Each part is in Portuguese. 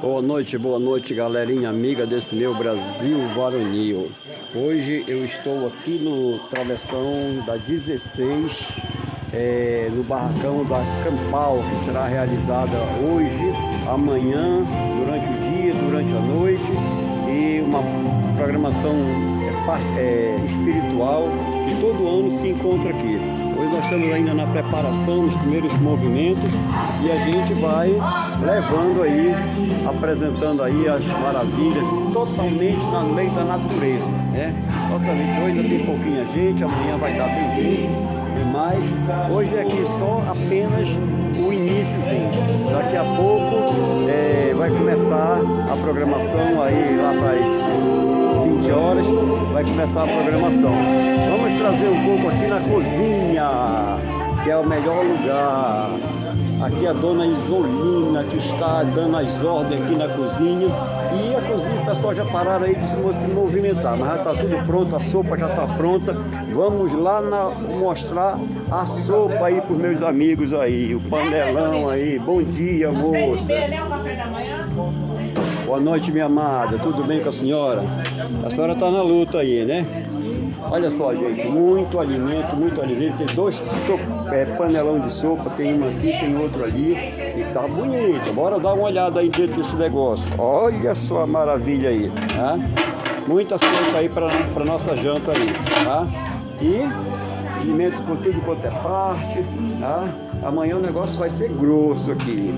Boa noite, galerinha amiga desse meu Brasil varonil. Hoje eu estou aqui no travessão da 16, no barracão da Campal, que será realizada hoje, amanhã, durante o dia, durante a noite, e uma programação espiritual que todo ano se encontra aqui. Hoje nós estamos ainda na preparação, nos primeiros movimentos, e a gente vai levando aí, apresentando aí as maravilhas, totalmente no meio da natureza, né? Totalmente, hoje ainda tem pouquinha gente, amanhã vai dar bem gente, mas hoje é aqui só apenas o iníciozinho. Daqui a pouco vai começar a programação aí lá para as 20 horas, vai começar a programação. Vamos trazer um pouco aqui na cozinha, que é o melhor lugar. Aqui a dona Isolina, que está dando as ordens aqui na cozinha. E a cozinha, o pessoal já pararam aí de se movimentar, mas já está tudo pronto, a sopa já está pronta. Vamos lá mostrar a sopa aí para os meus amigos aí, o panelão aí. Bom dia, moça. 6h30, né? O café da manhã. Boa noite, minha amada. Tudo bem com a senhora? A senhora está na luta aí, né? Olha só, gente, muito alimento. Tem dois panelão de sopa, tem um aqui, tem outro ali. E tá bonito. Bora dar uma olhada aí dentro desse negócio. Olha só a maravilha aí, tá? Muita sopa aí para nossa janta aí, tá? E alimento por tudo quanto é parte, tá? Amanhã o negócio vai ser grosso aqui.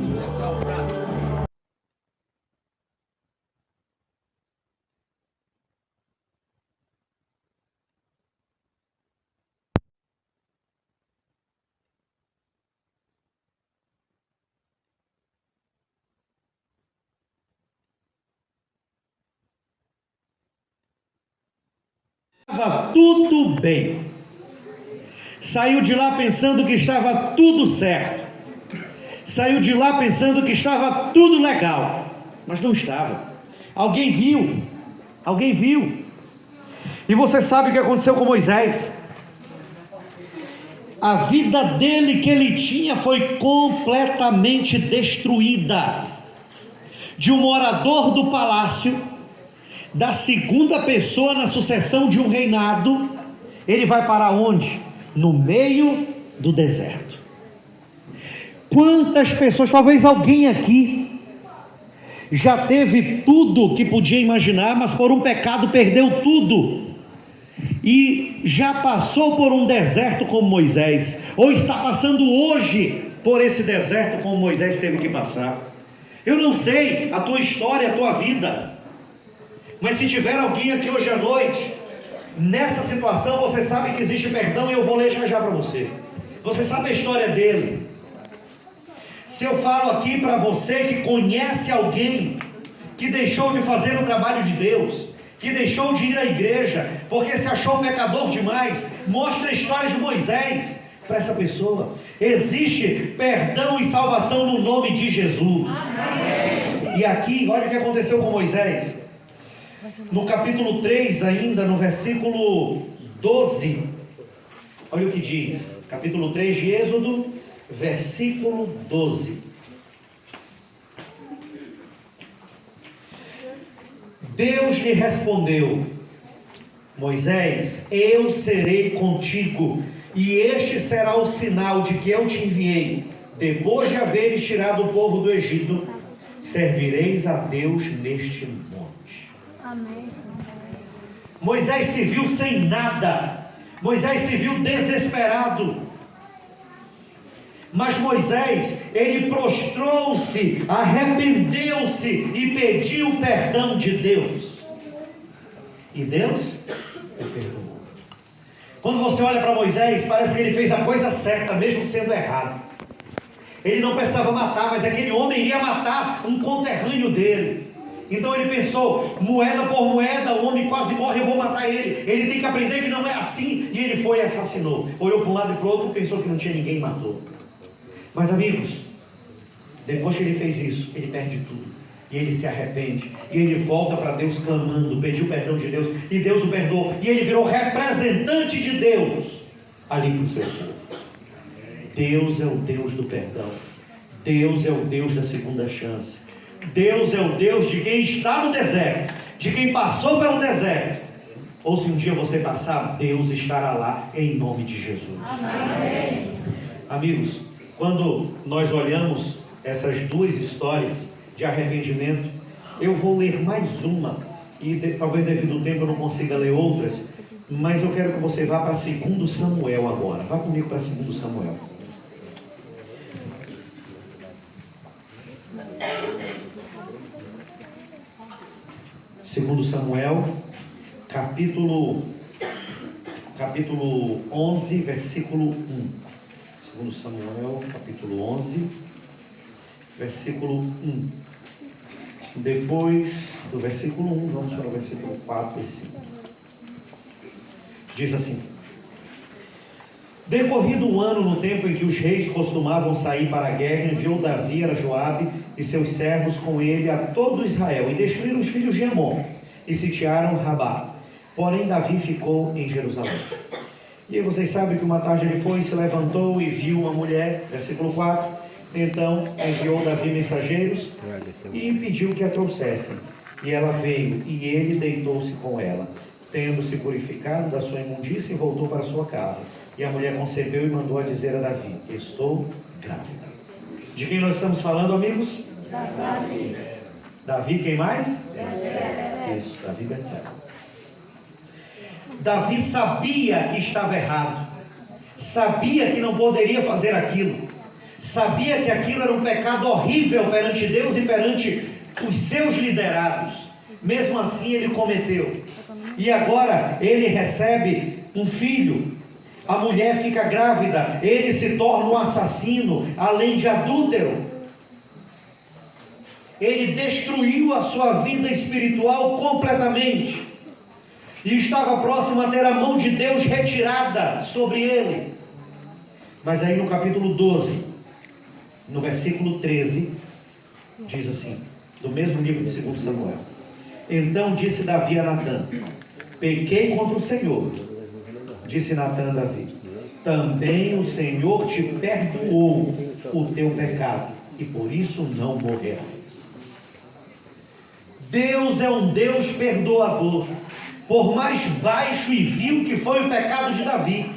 Estava tudo bem. Saiu de lá pensando que estava tudo certo. Saiu de lá pensando que estava tudo legal. Mas não estava. Alguém viu. Alguém viu. E você sabe o que aconteceu com Moisés? A vida dele que ele tinha foi completamente destruída. De um morador do palácio, da segunda pessoa na sucessão de um reinado, ele vai para onde? No meio do deserto. Quantas pessoas, talvez alguém aqui já teve tudo que podia imaginar, mas por um pecado perdeu tudo, e já passou por um deserto como Moisés, ou está passando hoje por esse deserto como Moisés teve que passar. Eu não sei a tua história, a tua vida, mas se tiver alguém aqui hoje à noite nessa situação, você sabe que existe perdão, e eu vou ler já para você. Você sabe a história dele. Se eu falo aqui para você que conhece alguém que deixou de fazer o trabalho de Deus, que deixou de ir à igreja porque se achou pecador demais, mostra a história de Moisés para essa pessoa. Existe perdão e salvação no nome de Jesus. Amém. E aqui, olha o que aconteceu com Moisés. No capítulo 3 ainda, no versículo 12, olha o que diz, capítulo 3 de Êxodo, versículo 12. Deus lhe respondeu: Moisés, eu serei contigo, e este será o sinal de que eu te enviei. Depois de haveres tirado o povo do Egito, servireis a Deus neste monte. Amém. Moisés se viu sem nada, Moisés se viu desesperado, mas Moisés, ele prostrou-se, arrependeu-se e pediu perdão de Deus, e Deus o perdoou. Quando você olha para Moisés, parece que ele fez a coisa certa, mesmo sendo errado. Ele não precisava matar, mas aquele homem iria matar um conterrâneo dele. Então ele pensou, moeda por moeda, o homem quase morre, eu vou matar ele. Ele tem que aprender que não é assim. E ele foi e assassinou. Olhou para um lado e para o outro, pensou que não tinha ninguém e matou. Mas amigos, depois que ele fez isso, ele perde tudo. E ele se arrepende. E ele volta para Deus clamando, pediu perdão de Deus. E Deus o perdoou. E ele virou representante de Deus ali para o seu povo. Deus é o Deus do perdão. Deus é o Deus da segunda chance. Deus é o Deus de quem está no deserto, de quem passou pelo deserto. Ou se um dia você passar, Deus estará lá em nome de Jesus. Amém. Amigos, quando nós olhamos essas duas histórias de arrependimento, eu vou ler mais uma, e talvez devido ao tempo eu não consiga ler outras, mas eu quero que você vá para 2 Samuel agora. Vá comigo para 2 Samuel. Segundo Samuel, capítulo 11, versículo 1. 2 Samuel, capítulo 11, versículo 1. Depois do versículo 1, vamos para o versículo 4 e 5. Diz assim: decorrido um ano, no tempo em que os reis costumavam sair para a guerra, enviou Davi a Joabe e seus servos com ele a todo Israel, e destruíram os filhos de Amon, e sitiaram Rabá. Porém Davi ficou em Jerusalém. E vocês sabem que uma tarde ele foi, se levantou e viu uma mulher, versículo 4. Então enviou Davi mensageiros e pediu que a trouxessem. E ela veio, e ele deitou-se com ela, tendo se purificado da sua imundícia, e voltou para sua casa. E a mulher concebeu e mandou a dizer a Davi: estou grávida. De quem nós estamos falando, amigos? Davi. Davi, quem mais? Isso, Davi Betseba. Davi sabia que estava errado, sabia que não poderia fazer aquilo, sabia que aquilo era um pecado horrível perante Deus e perante os seus liderados. Mesmo assim ele cometeu. E agora ele recebe um filho, a mulher fica grávida, ele se torna um assassino, além de adúltero. Ele destruiu a sua vida espiritual completamente, e estava próximo a ter a mão de Deus retirada sobre ele. Mas aí no capítulo 12, no versículo 13, diz assim, do mesmo livro de 2 Samuel: então disse Davi a Natã: pequei contra o Senhor. Disse Natã a Davi: também o Senhor te perdoou o teu pecado, e por isso não morrerás. Deus é um Deus perdoador. Por mais baixo e vil que foi o pecado de Davi,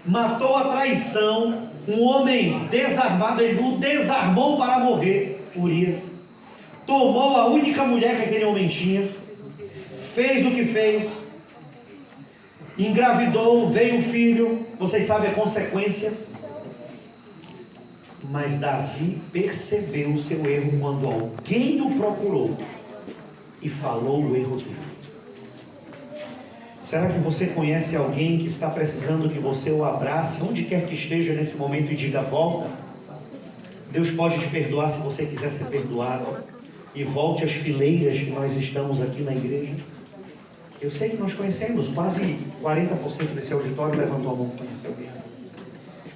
matou a traição, um homem desarmado, ele o desarmou para morrer, Urias. Tomou a única mulher que aquele homem tinha, fez o que fez, engravidou, veio um filho, vocês sabem a consequência. Mas Davi percebeu o seu erro quando alguém o procurou e falou o erro dele. Será que você conhece alguém que está precisando que você o abrace, onde quer que esteja nesse momento, e diga: volta? Deus pode te perdoar se você quiser ser perdoado. E volte às fileiras que nós estamos aqui na igreja. Eu sei que nós conhecemos, quase 40% desse auditório levantou a mão para conhecer alguém.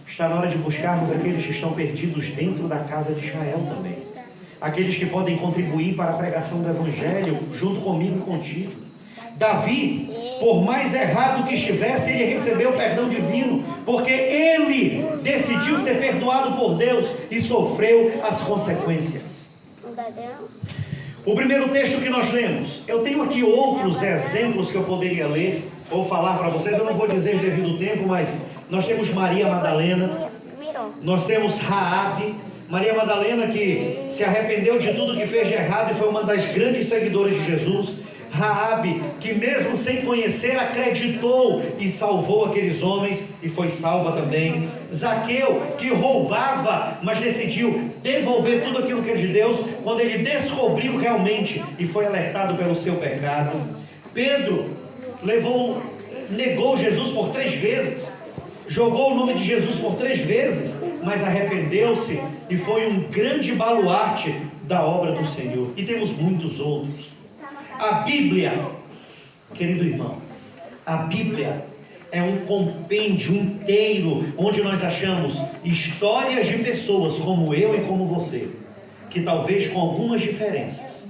Está na hora de buscarmos aqueles que estão perdidos dentro da casa de Israel também. Aqueles que podem contribuir para a pregação do Evangelho junto comigo e contigo. Davi, por mais errado que estivesse, ele recebeu o perdão divino, porque ele decidiu ser perdoado por Deus e sofreu as consequências. O primeiro texto que nós lemos, eu tenho aqui outros exemplos que eu poderia ler ou falar para vocês, eu não vou dizer devido ao tempo, mas nós temos Maria Madalena, nós temos Raabe. Maria Madalena, que se arrependeu de tudo que fez de errado e foi uma das grandes seguidoras de Jesus. Raabe, que mesmo sem conhecer, acreditou e salvou aqueles homens e foi salva também. Zaqueu, que roubava, mas decidiu devolver tudo aquilo que é de Deus quando ele descobriu realmente e foi alertado pelo seu pecado. Pedro negou Jesus por 3 vezes, jogou o nome de Jesus por 3 vezes, mas arrependeu-se e foi um grande baluarte da obra do Senhor. E temos muitos outros. A Bíblia, querido irmão, a Bíblia é um compêndio inteiro, onde nós achamos histórias de pessoas como eu e como você, que talvez com algumas diferenças,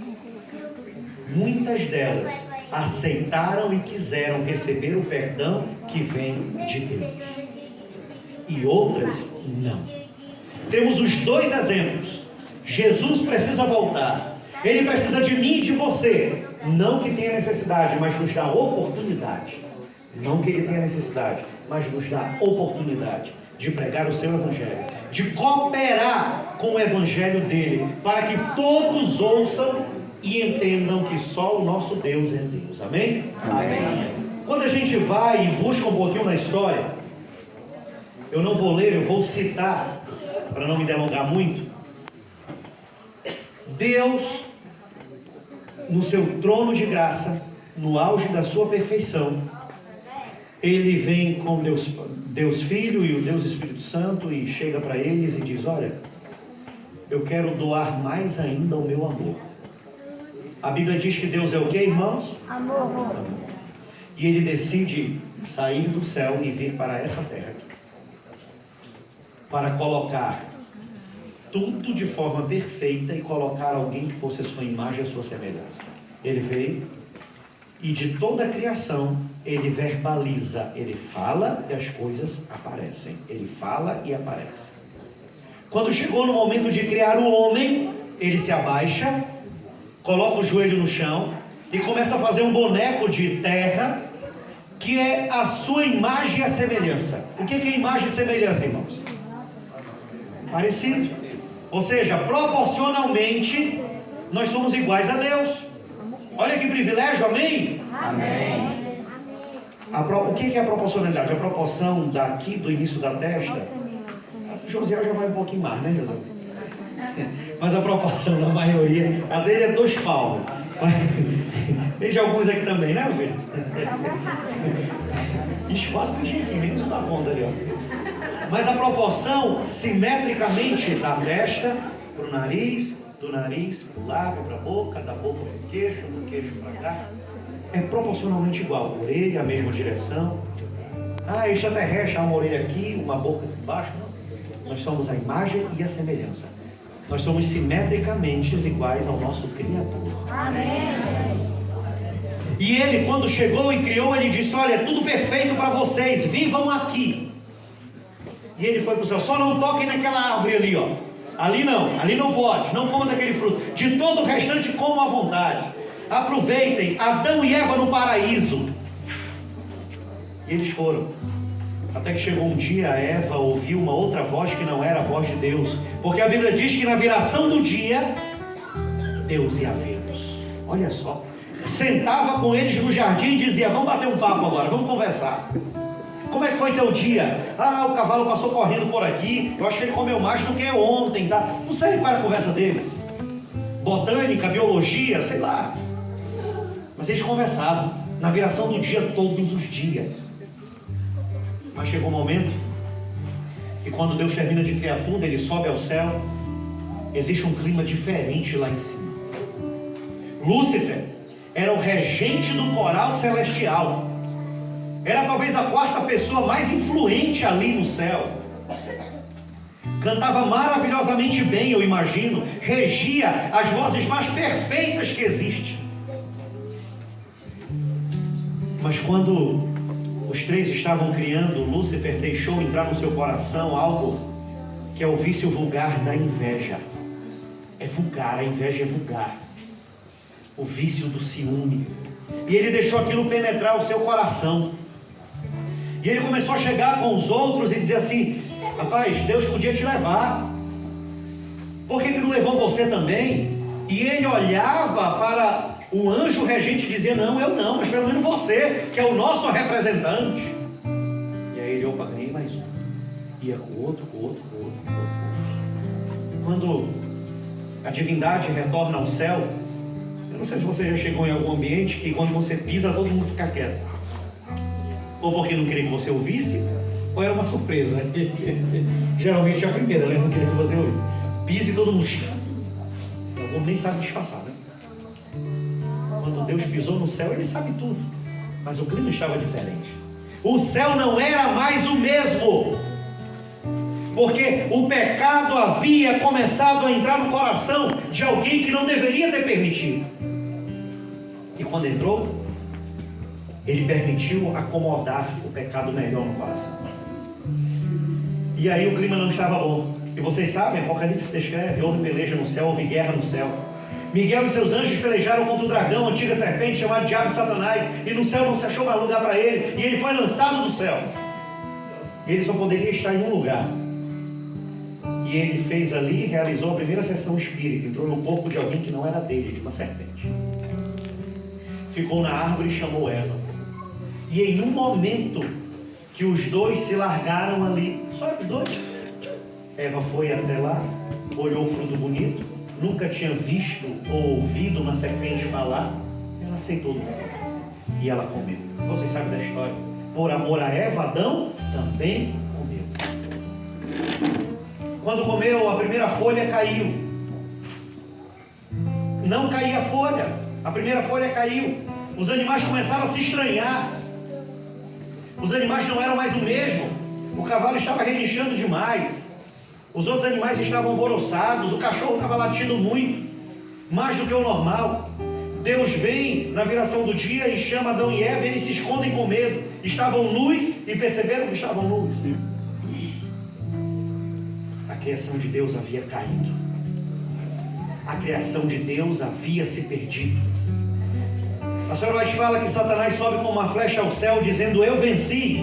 muitas delas aceitaram e quiseram receber o perdão que vem de Deus, e outras não. Temos os 2 exemplos. Jesus precisa voltar, Ele precisa de mim e de você. Não que tenha necessidade, mas nos dá oportunidade. Não que ele tenha necessidade, mas nos dá oportunidade de pregar o seu evangelho, de cooperar com o evangelho dele, para que todos ouçam e entendam que só o nosso Deus é Deus. Amém? Amém. Quando a gente vai e busca um pouquinho na história, eu não vou ler, eu vou citar, para não me delongar muito. Deus, no seu trono de graça, no auge da sua perfeição, Ele vem com Deus Filho e o Deus Espírito Santo e chega para eles e diz: olha, eu quero doar mais ainda o meu amor. A Bíblia diz que Deus é o que, irmãos? Amor. E Ele decide sair do céu e vir para essa terra, para colocar tudo de forma perfeita e colocar alguém que fosse a sua imagem e a sua semelhança. Ele veio e de toda a criação ele verbaliza, ele fala e as coisas aparecem. Ele fala e aparece. Quando chegou no momento de criar o homem, ele se abaixa, coloca o joelho no chão e começa a fazer um boneco de terra, que é a sua imagem e a semelhança. O que é imagem e semelhança, irmãos? Parecido. Ou seja, proporcionalmente nós somos iguais a Deus. Olha que privilégio, amém? Amém. O que é a proporcionalidade? A proporção daqui do início da testa. Josiel já vai um pouquinho mais, né, Josiel? Mas a proporção da maioria, a dele é 2 palmos. Tem de alguns aqui também, né, meu filho? Ixi, quase pedi aqui, menos da ponta ali, ó. Mas a proporção, simetricamente, da testa para o nariz, do nariz para o lábio, para a boca, da boca para o queixo, do queixo para cá, é proporcionalmente igual. Orelha, a mesma direção. Extraterrestre, há uma orelha aqui, uma boca aqui embaixo. Não. Nós somos a imagem e a semelhança. Nós somos simetricamente iguais ao nosso Criador. Amém. E ele, quando chegou e criou, ele disse: olha, é tudo perfeito para vocês, vivam aqui. E ele foi para o céu: só não toquem naquela árvore ali, ó. Ali não pode, não coma daquele fruto. De todo o restante, comam à vontade. Aproveitem, Adão e Eva no paraíso. E eles foram. Até que chegou um dia, Eva ouviu uma outra voz que não era a voz de Deus. Porque a Bíblia diz que na viração do dia, Deus ia vê-los. Olha só. Sentava com eles no jardim e dizia: vamos bater um papo agora, vamos conversar. Como é que foi teu dia? O cavalo passou correndo por aqui, eu acho que ele comeu mais do que ontem, tá? Não sei qual era a conversa deles. Botânica, biologia, sei lá. Mas eles conversavam na viração do dia, todos os dias. Mas chegou um momento que quando Deus termina de criar tudo, ele sobe ao céu, existe um clima diferente lá em cima. Lúcifer era o regente do coral celestial. Era talvez a 4ª pessoa mais influente ali no céu. Cantava maravilhosamente bem, eu imagino. Regia as vozes mais perfeitas que existem. Mas quando os 3 estavam criando, Lúcifer deixou entrar no seu coração algo que é o vício vulgar da inveja. É vulgar, a inveja é vulgar. O vício do ciúme. E ele deixou aquilo penetrar o seu coração. E ele começou a chegar com os outros e dizer assim: rapaz, Deus podia te levar. Por que não levou você também? E ele olhava para o anjo regente e dizia: não, eu não, mas pelo menos você, que é o nosso representante. E aí ele: opa, ganhei mais um. Ia com o outro, com o outro, com o outro, com o outro. Quando a divindade retorna ao céu, eu não sei se você já chegou em algum ambiente que quando você pisa, todo mundo fica quieto. Ou porque não queria que você ouvisse, ou era uma surpresa. Geralmente é a primeira, né? Não queria que você ouvisse. Pise e todo mundo. Algum nem sabe disfarçar, né? Quando Deus pisou no céu, ele sabe tudo. Mas o clima estava diferente. O céu não era mais o mesmo. Porque o pecado havia começado a entrar no coração de alguém que não deveria ter permitido. E quando entrou, ele permitiu acomodar o pecado melhor no coração. E aí o clima não estava bom. E vocês sabem, Apocalipse descreve: houve peleja no céu, houve guerra no céu. Miguel e seus anjos pelejaram contra o dragão, a antiga serpente chamada Diabo e Satanás, e no céu não se achou mais lugar para ele, e ele foi lançado do céu. Ele só poderia estar em um lugar. E ele fez ali, realizou a primeira sessão espírita, entrou no corpo de alguém que não era dele, de uma serpente. Ficou na árvore e chamou Eva. E em um momento que os dois se largaram ali, só os dois, Eva foi até lá, olhou o fruto bonito, nunca tinha visto ou ouvido uma serpente falar, ela aceitou do fruto e ela comeu. Vocês sabem da história. Por amor a Eva, Adão também comeu. Quando comeu, a primeira folha caiu. Não caía a folha, a primeira folha caiu. Os animais começaram a se estranhar. Os animais não eram mais o mesmo. O cavalo estava relinchando demais. Os outros animais estavam alvoroçados. O cachorro estava latindo muito, mais do que o normal. Deus vem na viração do dia e chama Adão e Eva. Eles se escondem com medo. Estavam nus e perceberam que estavam nus. A criação de Deus havia caído. A criação de Deus havia se perdido. A senhora White fala que Satanás sobe como uma flecha ao céu, dizendo: eu venci,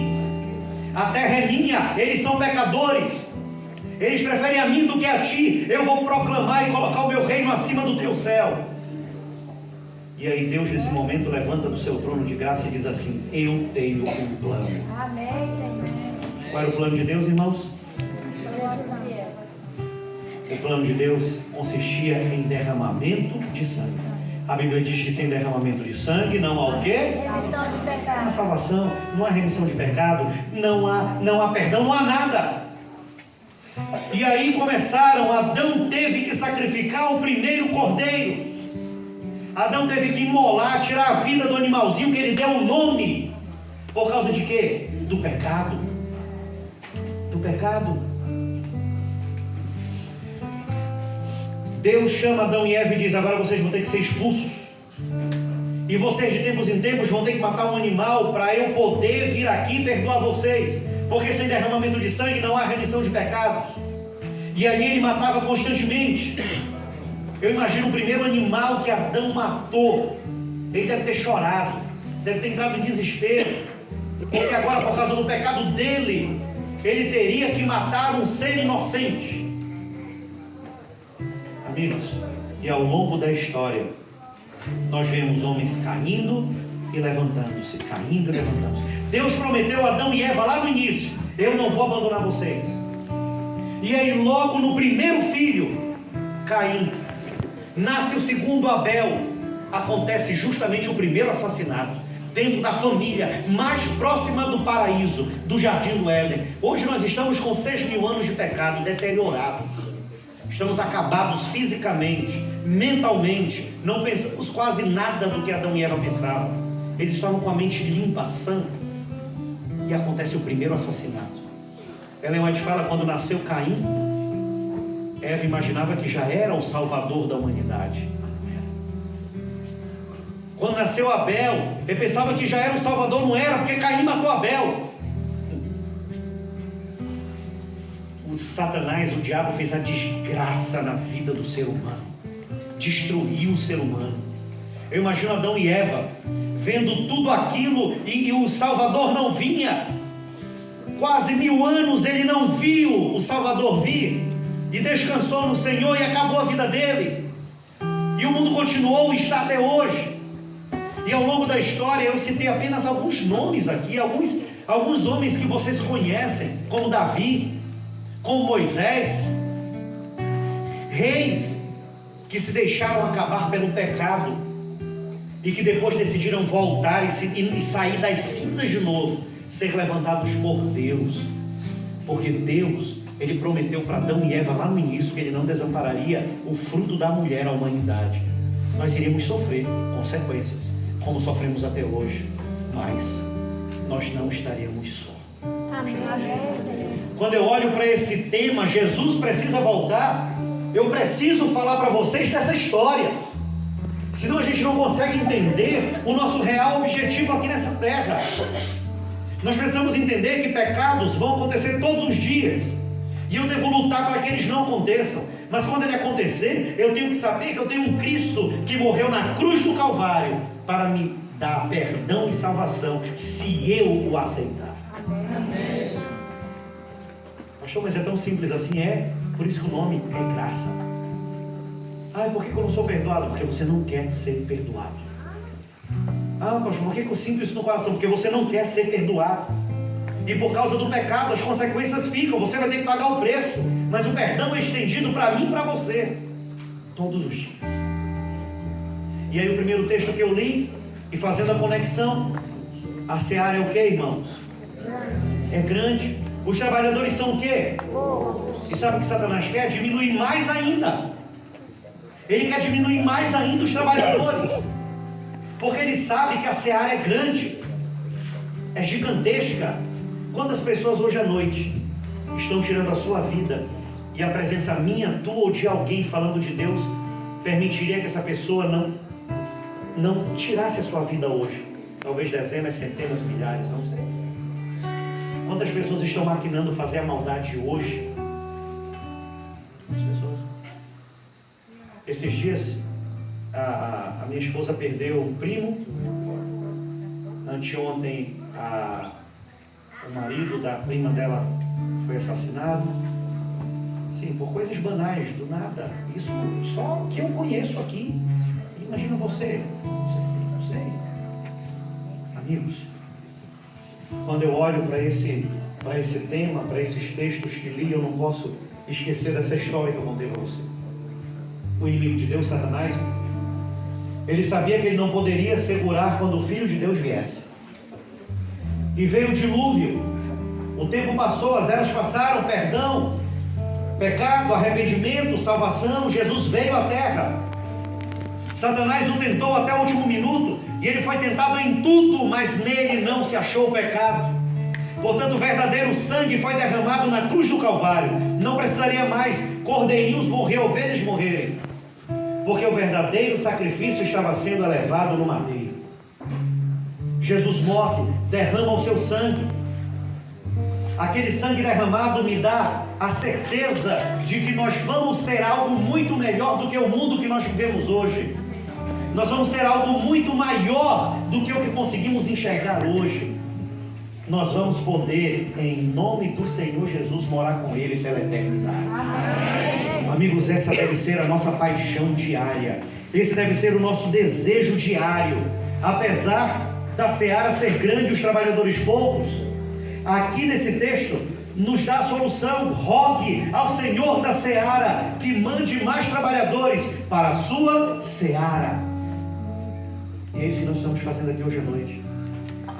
a terra é minha, eles são pecadores, eles preferem a mim do que a ti, eu vou proclamar e colocar o meu reino acima do teu céu. E aí Deus nesse momento levanta do seu trono de graça e diz assim: eu tenho um plano. Amém, Senhor. Qual era o plano de Deus, irmãos? Glória a Deus. O plano de Deus consistia em derramamento de sangue. A Bíblia diz que sem derramamento de sangue não há o quê? Remissão de Não há pecado. salvação, não há remissão de pecado, não há perdão, não há nada. E aí começaram, Adão teve que sacrificar o primeiro cordeiro. Adão teve que imolar, tirar a vida do animalzinho que ele deu o nome. Por causa de quê? Do pecado. Do pecado. Deus chama Adão e Eva e diz: agora vocês vão ter que ser expulsos. E vocês de tempos em tempos vão ter que matar um animal para eu poder vir aqui e perdoar vocês. Porque sem derramamento de sangue não há remissão de pecados. E aí ele matava constantemente. Eu imagino o primeiro animal que Adão matou. Ele deve ter chorado, deve ter entrado em desespero. Porque agora, por causa do pecado dele, ele teria que matar um ser inocente. Amigos, e ao longo da história, nós vemos homens caindo e levantando-se, caindo e levantando-se. Deus prometeu a Adão e Eva lá no início: eu não vou abandonar vocês. E aí logo no primeiro filho, Caim, nasce o segundo Abel. Acontece justamente o primeiro assassinato dentro da família mais próxima do paraíso, do jardim do Éden. Hoje nós estamos com 6.000 anos de pecado, deteriorados. Estamos acabados fisicamente, mentalmente. Não pensamos quase nada do que Adão e Eva pensavam. Eles estavam com a mente limpa, sã. E acontece o primeiro assassinato. Ellen White fala: quando nasceu Caim, Eva imaginava que já era o salvador da humanidade. Quando nasceu Abel, ele pensava que já era o salvador. Não era, porque Caim matou Abel. O Satanás, o diabo, fez a desgraça na vida do ser humano. Destruiu o ser humano. Eu imagino Adão e Eva vendo tudo aquilo e o Salvador não vinha. Quase 1000 anos ele não viu o Salvador vir. E descansou no Senhor e acabou a vida dele. E o mundo continuou e está até hoje. E ao longo da história eu citei apenas alguns nomes aqui, alguns homens que vocês conhecem, como Davi, como Moisés, reis que se deixaram acabar pelo pecado e que depois decidiram voltar e sair das cinzas de novo, ser levantados por Deus, porque Deus, ele prometeu para Adão e Eva lá no início que ele não desampararia o fruto da mulher à humanidade. Nós iríamos sofrer consequências, como sofremos até hoje, mas nós não estaríamos só. Amém. Quando eu olho para esse tema, Jesus precisa voltar, eu preciso falar para vocês dessa história. Senão a gente não consegue entender o nosso real objetivo aqui nessa terra. Nós precisamos entender que pecados vão acontecer todos os dias. E eu devo lutar para que eles não aconteçam. Mas quando ele acontecer, eu tenho que saber que eu tenho um Cristo que morreu na cruz do Calvário para me dar perdão e salvação, se eu o aceitar. Amém. Pastor, mas é tão simples assim? É, por isso que o nome é graça. Ah, por que eu não sou perdoado? Porque você não quer ser perdoado. Ah, pastor, por que eu sinto isso no coração? Porque você não quer ser perdoado. E por causa do pecado, as consequências ficam. Você vai ter que pagar o preço. Mas o perdão é estendido para mim e para você, todos os dias. E aí o primeiro texto que eu li, e fazendo a conexão, a seara é o que, irmãos? É grande. Os trabalhadores são o quê? E sabe o que Satanás quer? Diminuir mais ainda. Ele quer diminuir mais ainda os trabalhadores, porque ele sabe que a seara é grande, é gigantesca. Quantas pessoas hoje à noite estão tirando a sua vida, e a presença minha, tua ou de alguém falando de Deus permitiria que essa pessoa não tirasse a sua vida hoje? Talvez dezenas, centenas, milhares, não sei. Quantas pessoas estão maquinando fazer a maldade hoje? Quantas pessoas? Esses dias a minha esposa perdeu um primo. Anteontem o marido da prima dela foi assassinado. Sim, por coisas banais, do nada. Isso só que eu conheço aqui. Imagina você. Não sei. Amigos, quando eu olho para esse tema, para esses textos que li, eu não posso esquecer dessa história que eu contei para você. O inimigo de Deus, Satanás, ele sabia que ele não poderia segurar quando o Filho de Deus viesse. E veio o dilúvio. O tempo passou, as eras passaram, perdão, pecado, arrependimento, salvação. Jesus veio à terra. Satanás o tentou até o último minuto, e ele foi tentado em tudo, mas nele não se achou pecado. Portanto, o verdadeiro sangue foi derramado na cruz do Calvário. Não precisaria mais cordeirinhos morrer, ovelhas morrerem, porque o verdadeiro sacrifício estava sendo elevado no madeiro. Jesus morre, derrama o seu sangue. Aquele sangue derramado me dá a certeza de que nós vamos ter algo muito melhor do que o mundo que nós vivemos hoje. Nós vamos ter algo muito maior do que o que conseguimos enxergar hoje. Nós vamos poder, em nome do Senhor Jesus, morar com Ele pela eternidade. Amém. Amigos, essa deve ser a nossa paixão diária. Esse deve ser o nosso desejo diário. Apesar da seara ser grande e os trabalhadores poucos, aqui nesse texto nos dá a solução. Rogue ao Senhor da seara que mande mais trabalhadores para a sua seara. E é isso que nós estamos fazendo aqui hoje à noite.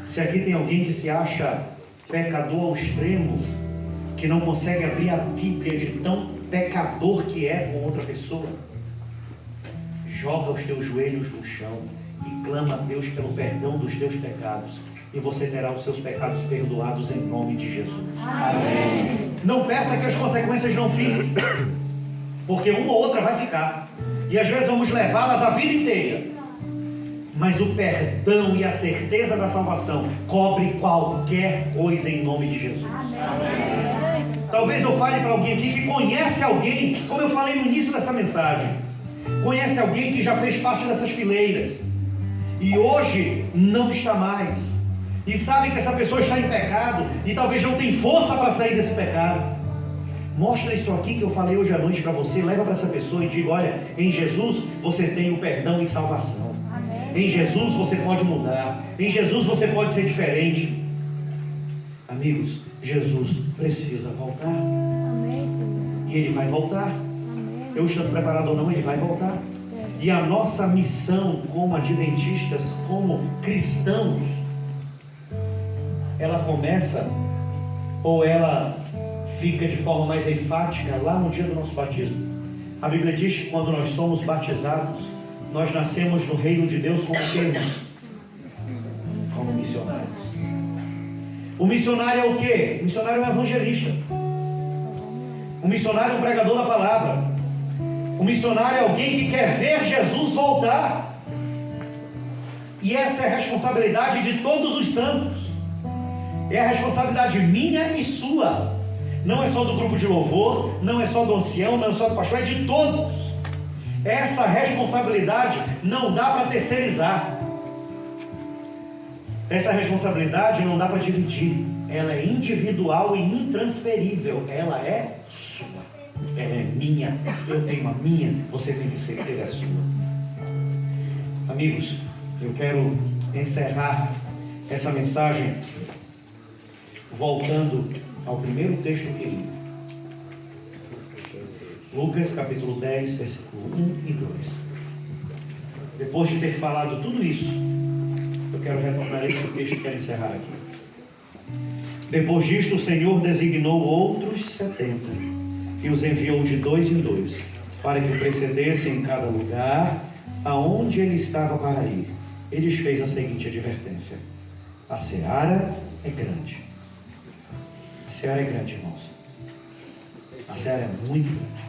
Se aqui tem alguém que se acha pecador ao extremo, que não consegue abrir a Bíblia de tão pecador que é com outra pessoa, joga os teus joelhos no chão e clama a Deus pelo perdão dos teus pecados, e você terá os seus pecados perdoados em nome de Jesus. Amém. Não peça que as consequências não fiquem, porque uma ou outra vai ficar, e às vezes vamos levá-las a vida inteira. Mas o perdão e a certeza da salvação cobre qualquer coisa em nome de Jesus. Amém. Talvez eu fale para alguém aqui que conhece alguém, como eu falei no início dessa mensagem, conhece alguém que já fez parte dessas fileiras e hoje não está mais, e sabe que essa pessoa está em pecado e talvez não tem força para sair desse pecado. Mostra isso aqui que eu falei hoje à noite para você, leva para essa pessoa e diga: olha, em Jesus você tem o perdão e salvação. Em Jesus você pode mudar. Em Jesus você pode ser diferente. Amigos, Jesus precisa voltar. E Ele vai voltar. Eu estando preparado ou não, Ele vai voltar. E a nossa missão como adventistas, como cristãos, ela começa, ou ela fica de forma mais enfática lá no dia do nosso batismo. A Bíblia diz que quando nós somos batizados, nós nascemos no reino de Deus como quê, irmãos? Como missionários. O missionário é o quê? O missionário é um evangelista. O missionário é um pregador da palavra. O missionário é alguém que quer ver Jesus voltar. E essa é a responsabilidade de todos os santos. É a responsabilidade minha e sua. Não é só do grupo de louvor, não é só do ancião, não é só do pastor, é de todos. Essa responsabilidade não dá para terceirizar. Essa responsabilidade não dá para dividir. Ela é individual e intransferível. Ela é sua. Ela é minha. Eu tenho a minha. Você tem que ter a sua. Amigos, eu quero encerrar essa mensagem voltando ao primeiro texto que li. Lucas capítulo 10, versículo 1 e 2. Depois de ter falado tudo isso, eu quero retornar esse texto e quero encerrar aqui. Depois disto, o Senhor designou outros 70 e os enviou de 2 em 2, para que precedessem em cada lugar aonde ele estava para ir. Ele lhes fez a seguinte advertência: a seara é grande. A seara é grande, irmãos. A seara é muito grande.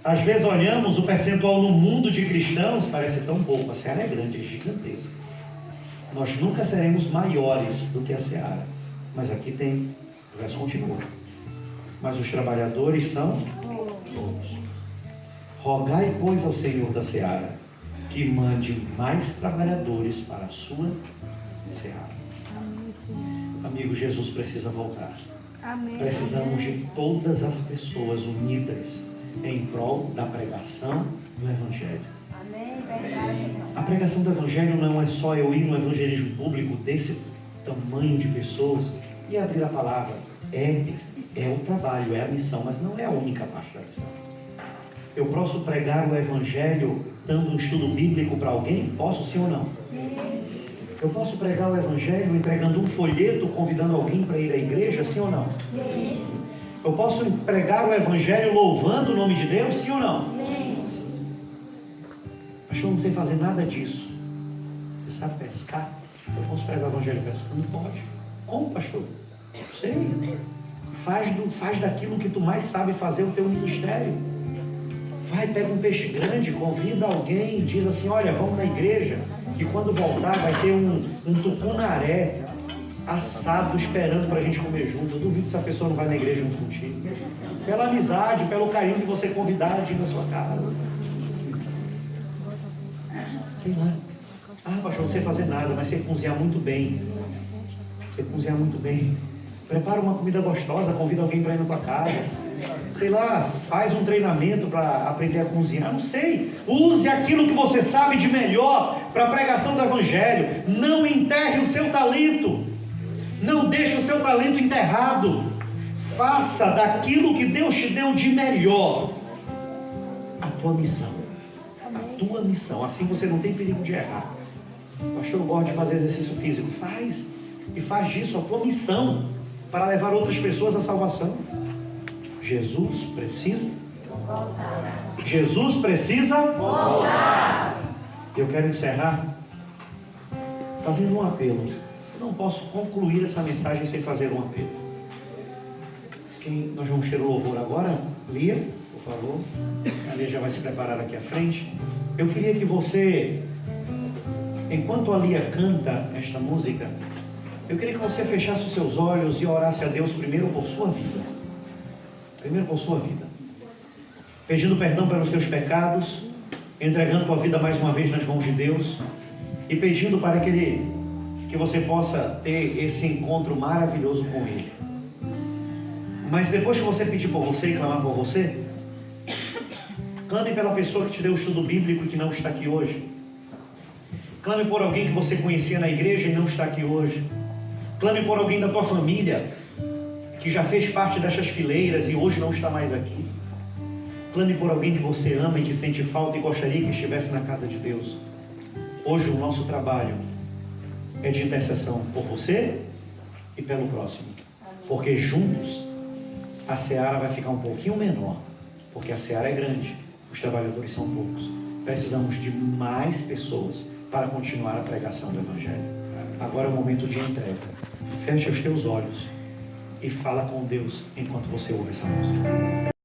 Às vezes olhamos o percentual no mundo de cristãos, parece tão pouco. A seara é grande, é gigantesca. Nós nunca seremos maiores do que a seara. Mas aqui tem, o verso continua. Mas os trabalhadores são poucos. Rogai, pois, ao Senhor da seara que mande mais trabalhadores para a sua seara. Amigo, Jesus precisa voltar. Amém. Precisamos de todas as pessoas unidas em prol da pregação do Evangelho. Amém. Verdade, irmão. A pregação do Evangelho não é só eu ir no evangelismo público desse tamanho de pessoas e abrir a palavra. É o trabalho, é a missão, mas não é a única parte da missão. Eu posso pregar o Evangelho dando um estudo bíblico para alguém? Posso, sim ou não? Eu posso pregar o Evangelho entregando um folheto, convidando alguém para ir à igreja, sim ou não? Sim. Eu posso pregar o Evangelho louvando o nome de Deus, sim ou não? Sim. Pastor, eu não sei fazer nada disso. Você sabe pescar? Eu posso pregar o Evangelho pescando? Pode. Como, pastor? Não sei. Faz daquilo que tu mais sabe fazer o teu ministério. Vai, pega um peixe grande, convida alguém, diz assim: olha, vamos na igreja, que quando voltar vai ter um tucunaré assado esperando para a gente comer junto. Eu duvido se a pessoa não vai na igreja junto contigo. Pela amizade, pelo carinho de você convidar de ir na sua casa. Sei lá. Ah, pastor, não sei fazer nada, mas sei cozinhar muito bem. Sei cozinhar muito bem. Prepara uma comida gostosa, convida alguém para ir na tua casa. Sei lá, faz um treinamento para aprender a cozinhar. Não sei. Use aquilo que você sabe de melhor para a pregação do Evangelho. Não enterre o seu talento. Não deixe o seu talento enterrado. Faça daquilo que Deus te deu de melhor a tua missão. A tua missão. Assim você não tem perigo de errar. Pastor, eu gosto de fazer exercício físico. Faz. E faz disso a tua missão para levar outras pessoas à salvação. Jesus precisa voltar. Jesus precisa voltar. Eu quero encerrar fazendo um apelo. Eu não posso concluir essa mensagem sem fazer um apelo. Nós vamos ter o louvor agora. Lia, por favor. A Lia já vai se preparar aqui à frente. Eu queria que você, enquanto a Lia canta esta música, eu queria que você fechasse os seus olhos e orasse a Deus primeiro por sua vida. Primeiro por sua vida. Pedindo perdão pelos teus pecados, entregando tua vida mais uma vez nas mãos de Deus e pedindo para que você possa ter esse encontro maravilhoso com Ele. Mas depois que você pedir por você e clamar por você, clame pela pessoa que te deu o estudo bíblico e que não está aqui hoje. Clame por alguém que você conhecia na igreja e não está aqui hoje. Clame por alguém da tua família que já fez parte destas fileiras e hoje não está mais aqui. Clame por alguém que você ama e que sente falta e gostaria que estivesse na casa de Deus. Hoje o nosso trabalho é de intercessão por você e pelo próximo. Porque juntos a seara vai ficar um pouquinho menor. Porque a seara é grande, os trabalhadores são poucos. Precisamos de mais pessoas para continuar a pregação do Evangelho. Agora é o momento de entrega. Feche os teus olhos e fala com Deus enquanto você ouve essa música.